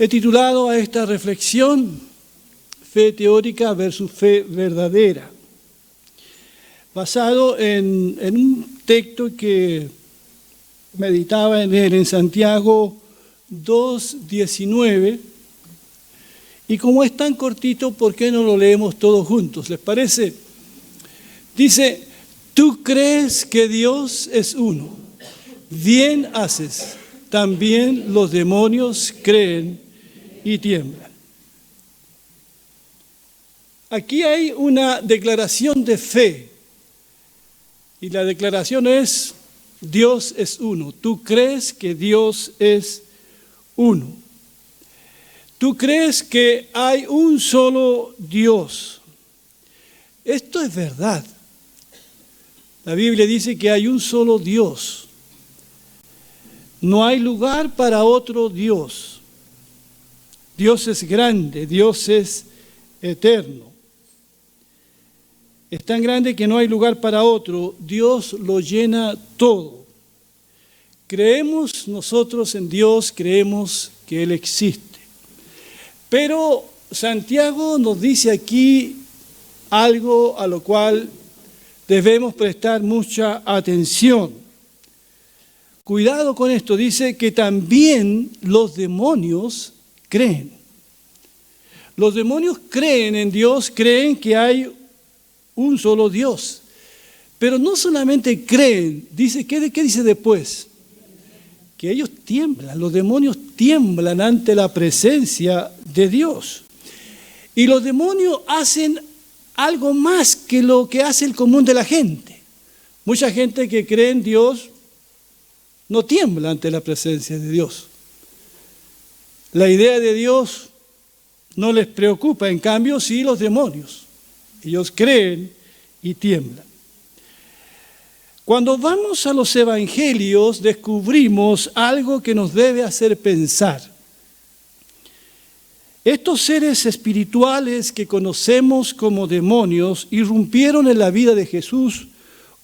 He titulado a esta reflexión Fe teórica versus fe verdadera, basado en un texto que meditaba en él en Santiago 2:19, y como es tan cortito, ¿por qué no lo leemos todos juntos? ¿Les parece? Dice: tú crees que Dios es uno, bien haces, también los demonios creen y tiemblan. Aquí hay una declaración de fe, y la declaración es: Dios es uno. Tú crees que Dios es uno. Tú crees que hay un solo Dios. Esto es verdad. La Biblia dice que hay un solo Dios. No hay lugar para otro Dios. Dios es grande, Dios es eterno. Es tan grande que no hay lugar para otro. Dios lo llena todo. Creemos nosotros en Dios, creemos que Él existe. Pero Santiago nos dice aquí algo a lo cual debemos prestar mucha atención. Cuidado con esto, dice que también los demonios creen. Los demonios creen en Dios, creen que hay un solo Dios. Pero no solamente creen, dice, ¿qué dice después? Que ellos tiemblan, los demonios tiemblan ante la presencia de Dios. Y los demonios hacen algo más que lo que hace el común de la gente. Mucha gente que cree en Dios no tiembla ante la presencia de Dios. La idea de Dios no les preocupa, en cambio sí los demonios. Ellos creen y tiemblan. Cuando vamos a los evangelios descubrimos algo que nos debe hacer pensar. Estos seres espirituales que conocemos como demonios irrumpieron en la vida de Jesús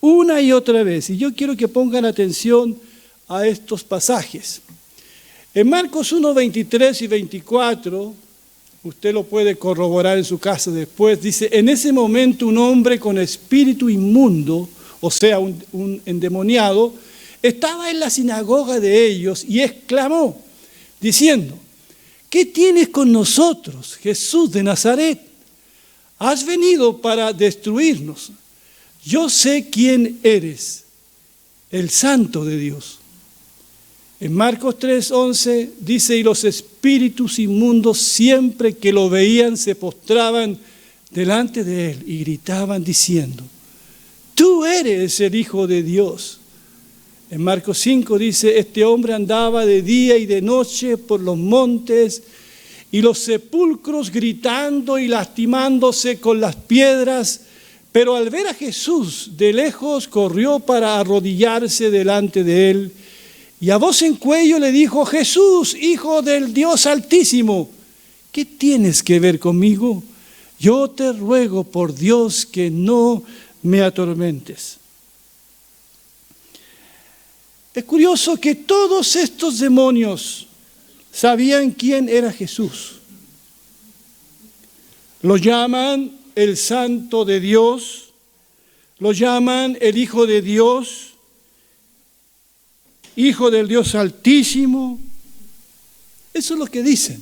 una y otra vez. Y yo quiero que pongan atención a estos pasajes. En Marcos 1, 23 y 24, usted lo puede corroborar en su casa después, dice: en ese momento un hombre con espíritu inmundo, o sea, un endemoniado, estaba en la sinagoga de ellos y exclamó, diciendo: ¿qué tienes con nosotros, Jesús de Nazaret? Has venido para destruirnos. Yo sé quién eres, el Santo de Dios. En Marcos 3:11 dice: y los espíritus inmundos siempre que lo veían se postraban delante de él y gritaban diciendo: tú eres el Hijo de Dios. En Marcos 5 dice: este hombre andaba de día y de noche por los montes y los sepulcros gritando y lastimándose con las piedras, pero al ver a Jesús de lejos corrió para arrodillarse delante de él y a voz en cuello le dijo: Jesús, Hijo del Dios Altísimo, ¿qué tienes que ver conmigo? Yo te ruego por Dios que no me atormentes. Es curioso que todos estos demonios sabían quién era Jesús. Lo llaman el Santo de Dios, lo llaman el Hijo de Dios, Hijo del Dios Altísimo. Eso es lo que dicen.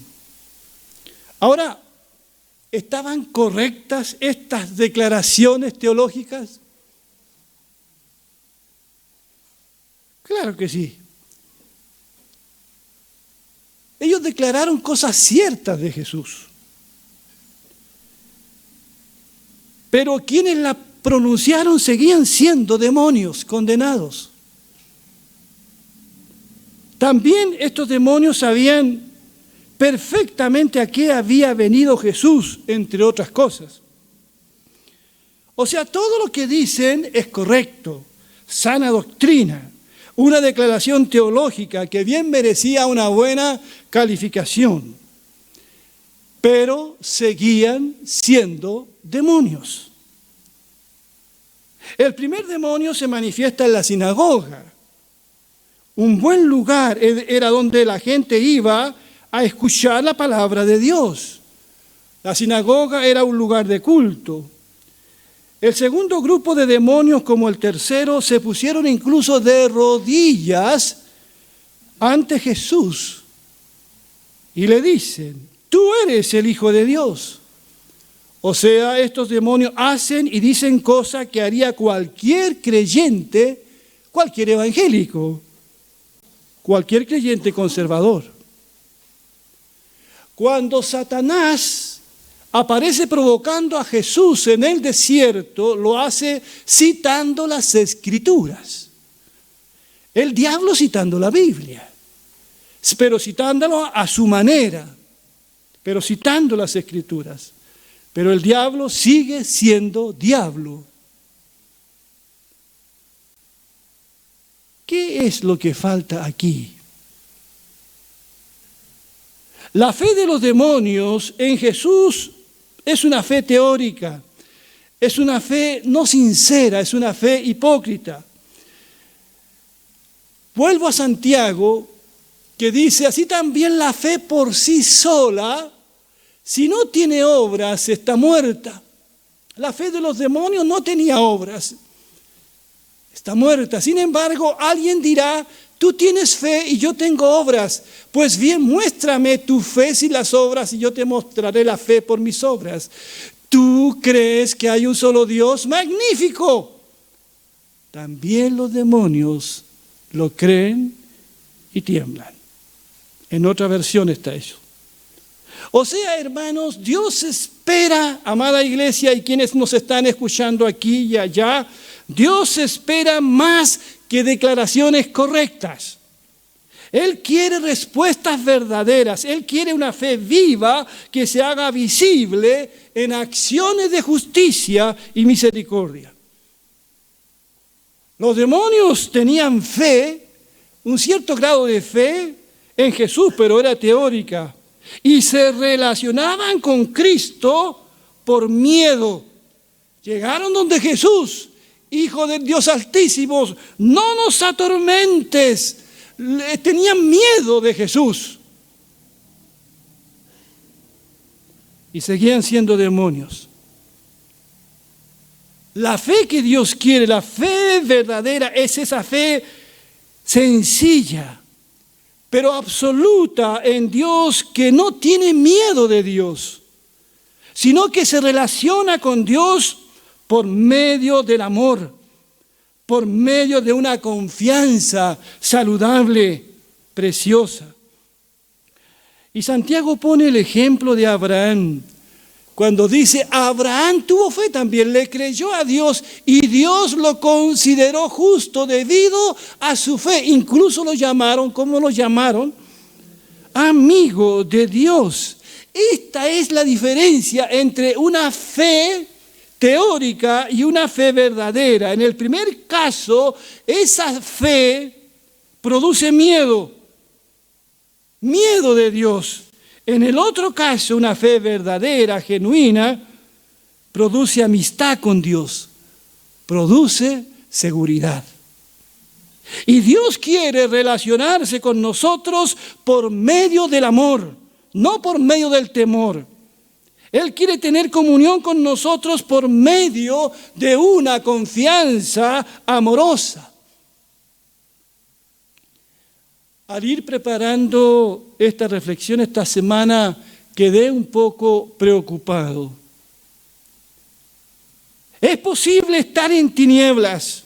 Ahora, ¿estaban correctas estas declaraciones teológicas? Claro que sí. Ellos declararon cosas ciertas de Jesús. Pero quienes la pronunciaron seguían siendo demonios condenados. También estos demonios sabían perfectamente a qué había venido Jesús, entre otras cosas. O sea, todo lo que dicen es correcto, sana doctrina, una declaración teológica que bien merecía una buena calificación, pero seguían siendo demonios. El primer demonio se manifiesta en la sinagoga. Un buen lugar era donde la gente iba a escuchar la palabra de Dios. La sinagoga era un lugar de culto. El segundo grupo de demonios, como el tercero, se pusieron incluso de rodillas ante Jesús y le dicen: tú eres el Hijo de Dios. O sea, estos demonios hacen y dicen cosas que haría cualquier creyente, cualquier evangélico, cualquier creyente conservador. Cuando Satanás aparece provocando a Jesús en el desierto, lo hace citando las Escrituras. El diablo citando la Biblia, pero citándolo a su manera, pero citando las Escrituras. Pero el diablo sigue siendo diablo. ¿Qué es lo que falta aquí? La fe de los demonios en Jesús es una fe teórica, es una fe no sincera, es una fe hipócrita. Vuelvo a Santiago, que dice: así también la fe por sí sola, si no tiene obras, está muerta. La fe de los demonios no tenía obras, está muerta. Sin embargo, alguien dirá: tú tienes fe y yo tengo obras. Pues bien, muéstrame tu fe sin las obras y yo te mostraré la fe por mis obras. ¿Tú crees que hay un solo Dios? ¡Magnífico! También los demonios lo creen y tiemblan. En otra versión está eso. O sea, hermanos, Dios espera, amada iglesia y quienes nos están escuchando aquí y allá, Dios espera más que declaraciones correctas. Él quiere respuestas verdaderas. Él quiere una fe viva que se haga visible en acciones de justicia y misericordia. Los demonios tenían fe, un cierto grado de fe en Jesús, pero era teórica. Y se relacionaban con Cristo por miedo. Llegaron donde Jesús: Hijo del Dios Altísimo, no nos atormentes. Tenían miedo de Jesús. Y seguían siendo demonios. La fe que Dios quiere, la fe verdadera, es esa fe sencilla, pero absoluta en Dios, que no tiene miedo de Dios, sino que se relaciona con Dios por medio del amor, por medio de una confianza saludable, preciosa. Y Santiago pone el ejemplo de Abraham, cuando dice: Abraham tuvo fe también, le creyó a Dios y Dios lo consideró justo debido a su fe. Incluso lo llamaron, ¿cómo lo llamaron? Amigo de Dios. Esta es la diferencia entre una fe teórica y una fe verdadera. En el primer caso, esa fe produce miedo de Dios. En el otro caso, una fe verdadera, genuina, produce amistad con Dios, produce seguridad. Y Dios quiere relacionarse con nosotros por medio del amor, no por medio del temor. Él quiere tener comunión con nosotros por medio de una confianza amorosa. Al ir preparando esta reflexión esta semana, quedé un poco preocupado. Es posible estar en tinieblas.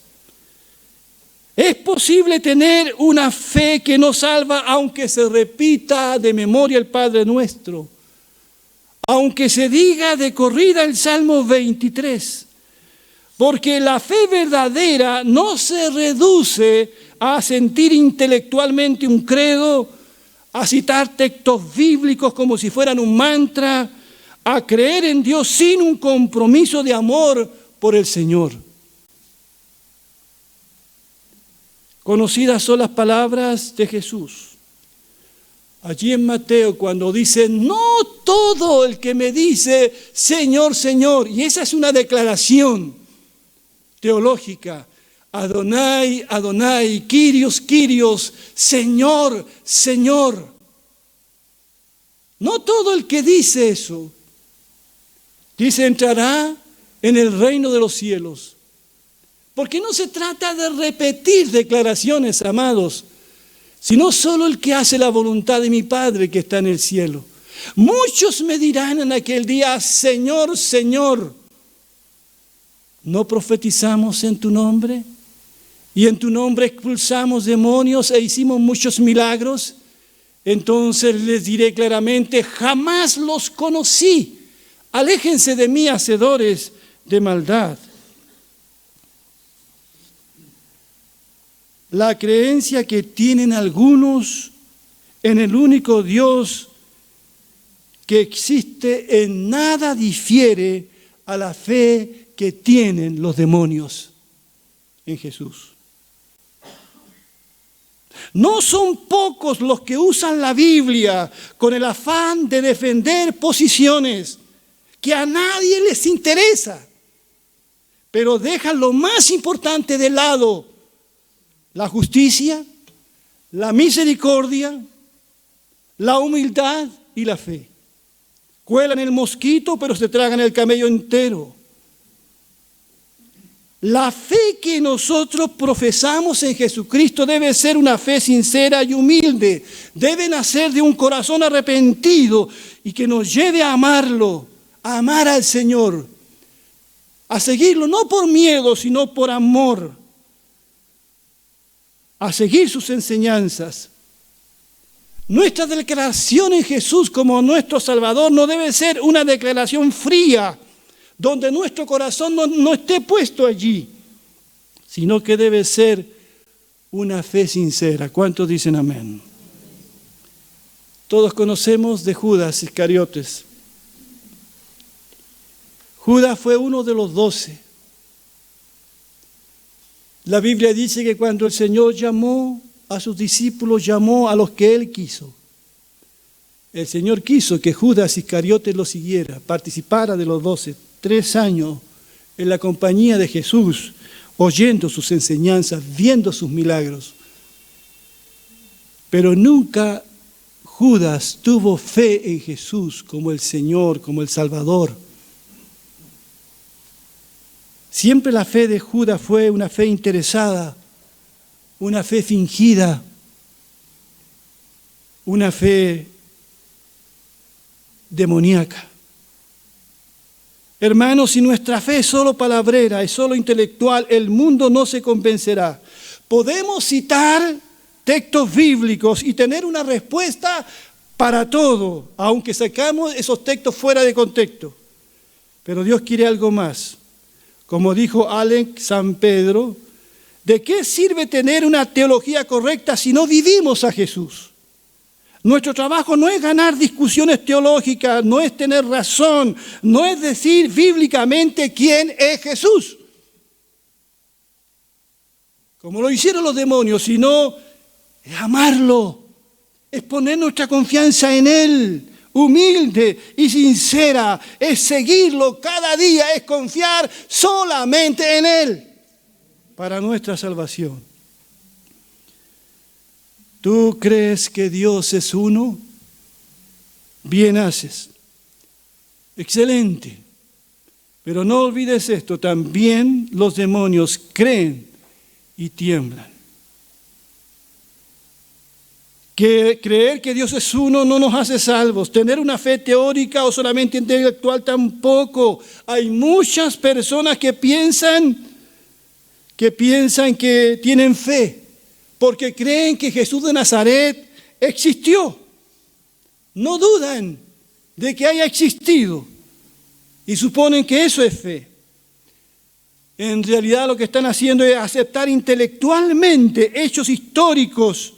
Es posible tener una fe que no salva, aunque se repita de memoria el Padre Nuestro. Aunque se diga de corrida el Salmo 23. Porque la fe verdadera no se reduce a sentir intelectualmente un credo, a citar textos bíblicos como si fueran un mantra, a creer en Dios sin un compromiso de amor por el Señor. Conocidas son las palabras de Jesús. Allí en Mateo, cuando dice: no todo el que me dice Señor, Señor, y esa es una declaración teológica: Adonai, Adonai, Kyrios, Kyrios, Señor, Señor. No todo el que dice eso, dice entrará en el reino de los cielos. Porque no se trata de repetir declaraciones, amados, sino solo el que hace la voluntad de mi Padre que está en el cielo. Muchos me dirán en aquel día, Señor, Señor, ¿no profetizamos en tu nombre? Y en tu nombre expulsamos demonios e hicimos muchos milagros. Entonces les diré claramente, jamás los conocí. Aléjense de mí, hacedores de maldad. La creencia que tienen algunos en el único Dios que existe en nada difiere a la fe que tienen los demonios en Jesús. No son pocos los que usan la Biblia con el afán de defender posiciones que a nadie les interesa, pero dejan lo más importante de lado: la justicia, la misericordia, la humildad y la fe. Cuelan el mosquito, pero se tragan el camello entero. La fe que nosotros profesamos en Jesucristo debe ser una fe sincera y humilde. Debe nacer de un corazón arrepentido y que nos lleve a amarlo, a amar al Señor, a seguirlo no por miedo, sino por amor, a seguir sus enseñanzas. Nuestra declaración en Jesús como nuestro Salvador no debe ser una declaración fría, donde nuestro corazón no esté puesto allí, sino que debe ser una fe sincera. ¿Cuántos dicen amén? Todos conocemos de Judas Iscariotes. Judas fue uno de los 12. La Biblia dice que cuando el Señor llamó a sus discípulos, llamó a los que Él quiso. El Señor quiso que Judas Iscariotes lo siguiera, participara de los 12, 3 años en la compañía de Jesús, oyendo sus enseñanzas, viendo sus milagros. Pero nunca Judas tuvo fe en Jesús como el Señor, como el Salvador. Siempre la fe de Judas fue una fe interesada, una fe fingida, una fe demoníaca. Hermanos, si nuestra fe es solo palabrera, es solo intelectual, el mundo no se convencerá. Podemos citar textos bíblicos y tener una respuesta para todo, aunque sacamos esos textos fuera de contexto. Pero Dios quiere algo más. Como dijo Alex San Pedro, ¿de qué sirve tener una teología correcta si no vivimos a Jesús? Nuestro trabajo no es ganar discusiones teológicas, no es tener razón, no es decir bíblicamente quién es Jesús, como lo hicieron los demonios, sino es amarlo, es poner nuestra confianza en Él, humilde y sincera, es seguirlo cada día, es confiar solamente en Él para nuestra salvación. ¿Tú crees que Dios es uno? Bien haces. Excelente. Pero no olvides esto, también los demonios creen y tiemblan. Que creer que Dios es uno no nos hace salvos. Tener una fe teórica o solamente intelectual tampoco. Hay muchas personas que piensan que tienen fe, porque creen que Jesús de Nazaret existió. No dudan de que haya existido y suponen que eso es fe. En realidad lo que están haciendo es aceptar intelectualmente hechos históricos,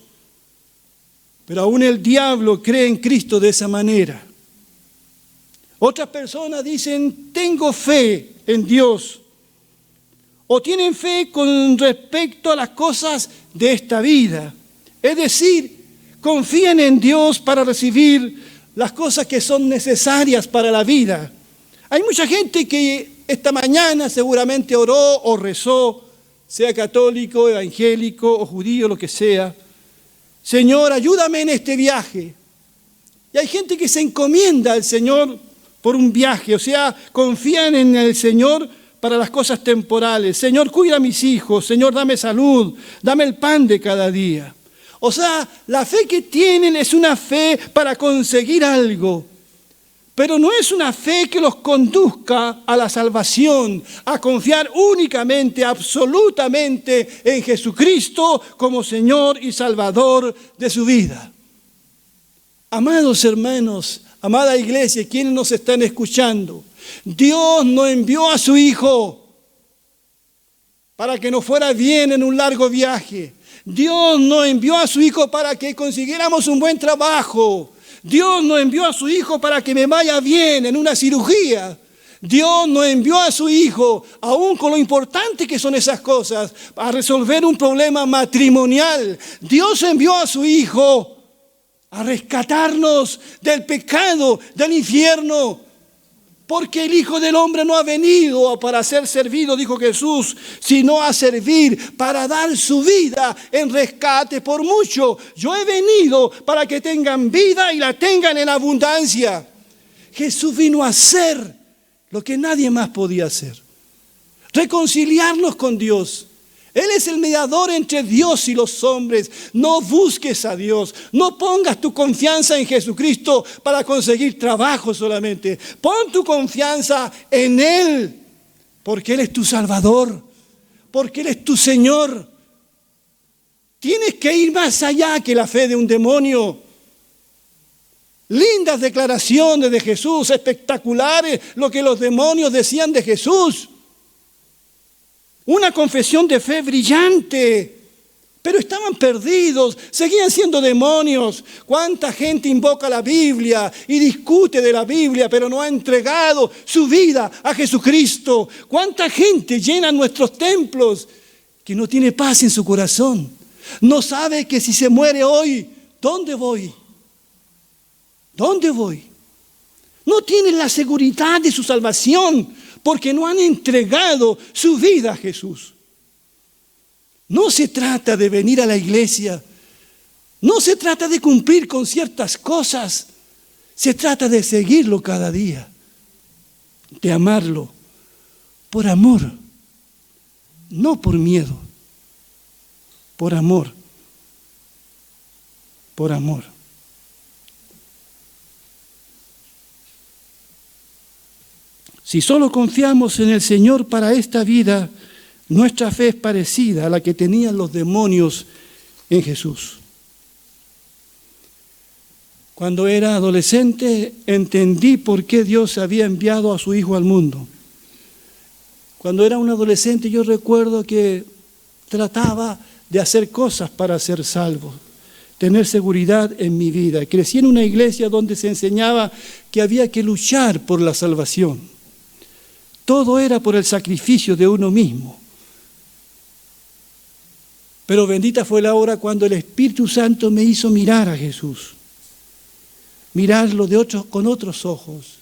pero aún el diablo cree en Cristo de esa manera. Otras personas dicen, tengo fe en Dios, o tienen fe con respecto a las cosas de esta vida. Es decir, confían en Dios para recibir las cosas que son necesarias para la vida. Hay mucha gente que esta mañana seguramente oró o rezó, sea católico, evangélico o judío, lo que sea. Señor, ayúdame en este viaje. Y hay gente que se encomienda al Señor por un viaje, o sea, confían en el Señor para las cosas temporales. Señor, cuida a mis hijos. Señor, dame salud, dame el pan de cada día. O sea, la fe que tienen es una fe para conseguir algo. Pero no es una fe que los conduzca a la salvación, a confiar únicamente, absolutamente en Jesucristo como Señor y Salvador de su vida. Amados hermanos, amada iglesia, quienes nos están escuchando, Dios no envió a su Hijo para que nos fuera bien en un largo viaje. Dios no envió a su Hijo para que consiguiéramos un buen trabajo. Dios no envió a su Hijo para que me vaya bien en una cirugía. Dios no envió a su Hijo, aún con lo importante que son esas cosas, a resolver un problema matrimonial. Dios envió a su Hijo a rescatarnos del pecado, del infierno. Porque el Hijo del Hombre no ha venido para ser servido, dijo Jesús, sino a servir, para dar su vida en rescate por mucho. Yo he venido para que tengan vida y la tengan en abundancia. Jesús vino a hacer lo que nadie más podía hacer. Reconciliarnos con Dios. Él es el mediador entre Dios y los hombres. No busques a Dios. No pongas tu confianza en Jesucristo para conseguir trabajo solamente. Pon tu confianza en Él, porque Él es tu Salvador, porque Él es tu Señor. Tienes que ir más allá que la fe de un demonio. Lindas declaraciones de Jesús, espectaculares, lo que los demonios decían de Jesús. Una confesión de fe brillante, pero estaban perdidos, seguían siendo demonios. ¿Cuánta gente invoca la Biblia y discute de la Biblia, pero no ha entregado su vida a Jesucristo? ¿Cuánta gente llena nuestros templos que no tiene paz en su corazón? No sabe que si se muere hoy, ¿dónde voy? ¿Dónde voy? No tienen la seguridad de su salvación, porque no han entregado su vida a Jesús. No se trata de venir a la iglesia, no se trata de cumplir con ciertas cosas, se trata de seguirlo cada día, de amarlo, por amor, no por miedo, por amor, por amor. Si solo confiamos en el Señor para esta vida, nuestra fe es parecida a la que tenían los demonios en Jesús. Cuando era adolescente, entendí por qué Dios había enviado a su Hijo al mundo. Cuando era un adolescente, yo recuerdo que trataba de hacer cosas para ser salvo, tener seguridad en mi vida. Crecí en una iglesia donde se enseñaba que había que luchar por la salvación. Todo era por el sacrificio de uno mismo. Pero bendita fue la hora cuando el Espíritu Santo me hizo mirar a Jesús. Mirarlo con otros ojos,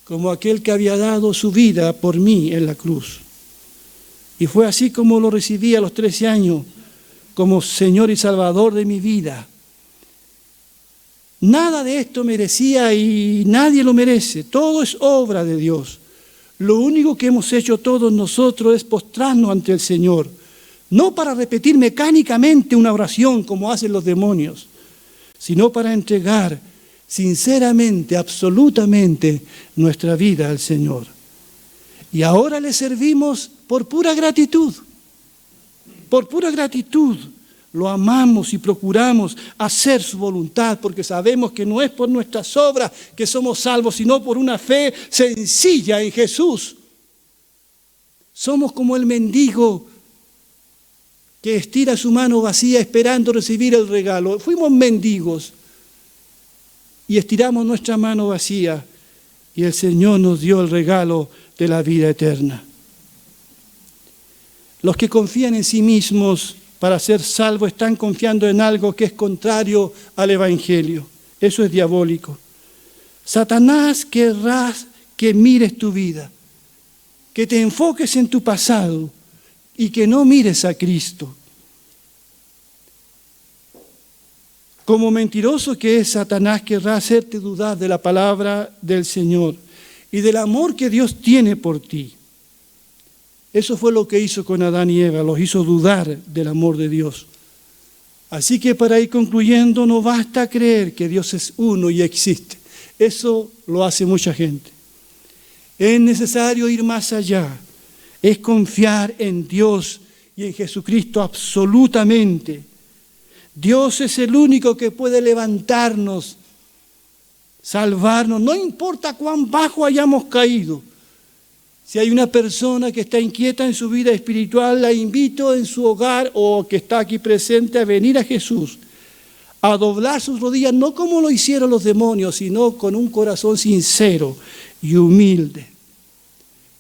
como aquel que había dado su vida por mí en la cruz. Y fue así como lo recibí a los 13 años, como Señor y Salvador de mi vida. Nada de esto merecía y nadie lo merece. Todo es obra de Dios. Lo único que hemos hecho todos nosotros es postrarnos ante el Señor, no para repetir mecánicamente una oración como hacen los demonios, sino para entregar sinceramente, absolutamente nuestra vida al Señor. Y ahora le servimos por pura gratitud, por pura gratitud. Lo amamos y procuramos hacer su voluntad porque sabemos que no es por nuestras obras que somos salvos, sino por una fe sencilla en Jesús. Somos como el mendigo que estira su mano vacía esperando recibir el regalo. Fuimos mendigos y estiramos nuestra mano vacía y el Señor nos dio el regalo de la vida eterna. Los que confían en sí mismos para ser salvos están confiando en algo que es contrario al Evangelio. Eso es diabólico. Satanás querrá que mires tu vida, que te enfoques en tu pasado y que no mires a Cristo. Como mentiroso que es Satanás, querrá hacerte dudar de la palabra del Señor y del amor que Dios tiene por ti. Eso fue lo que hizo con Adán y Eva, los hizo dudar del amor de Dios. Así que para ir concluyendo, no basta creer que Dios es uno y existe. Eso lo hace mucha gente. Es necesario ir más allá, es confiar en Dios y en Jesucristo absolutamente. Dios es el único que puede levantarnos, salvarnos, no importa cuán bajo hayamos caído. Si hay una persona que está inquieta en su vida espiritual, la invito en su hogar o que está aquí presente a venir a Jesús, a doblar sus rodillas, no como lo hicieron los demonios, sino con un corazón sincero y humilde.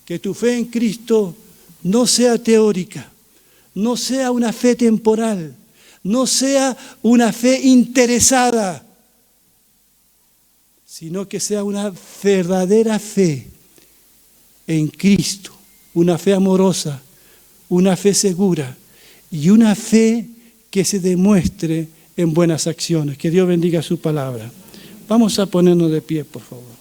Que tu fe en Cristo no sea teórica, no sea una fe temporal, no sea una fe interesada, sino que sea una verdadera fe en Cristo, una fe amorosa, una fe segura y una fe que se demuestre en buenas acciones. Que Dios bendiga su palabra. Vamos a ponernos de pie, por favor.